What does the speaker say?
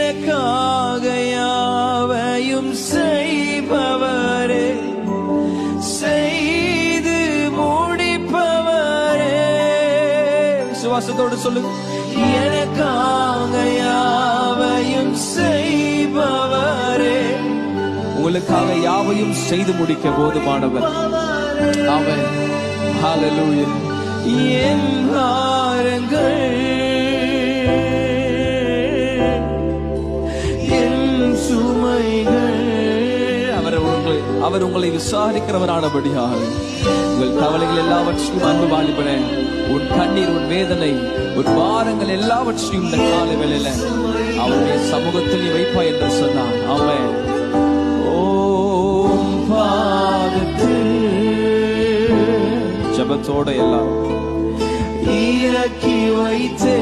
எனக்காக யாவையும் செய்பவரே, செய்து முடிப்பவரே. விசுவாசத்தோடு சொல்லுங்க. எனக்காக யாவையும் செய்பவரே. உங்களுக்காக யாவையும் செய்து முடிக்க போதுமானவர். ஆமென். ஹல்லேலூயா. என் பாரங்கள், என் சுமைகள், அவர் உங்களை விசாரிக்கிறவரானபடியாக உங்கள் கவலைகள் எல்லாவற்றையும் அன்பு வாலிபனே, உன் கண்ணீர், உன் வேதனை, உன் பாரங்கள் எல்லாவற்றையும் இந்த கால வேளையில அவருடைய சமூகத்தில் நீ வைப்பாய் என்று சொன்னார். ஆமென். ஓம் பாதத்தில் ஜபத்தோட எல்லாம் இறக்கி வைத்தே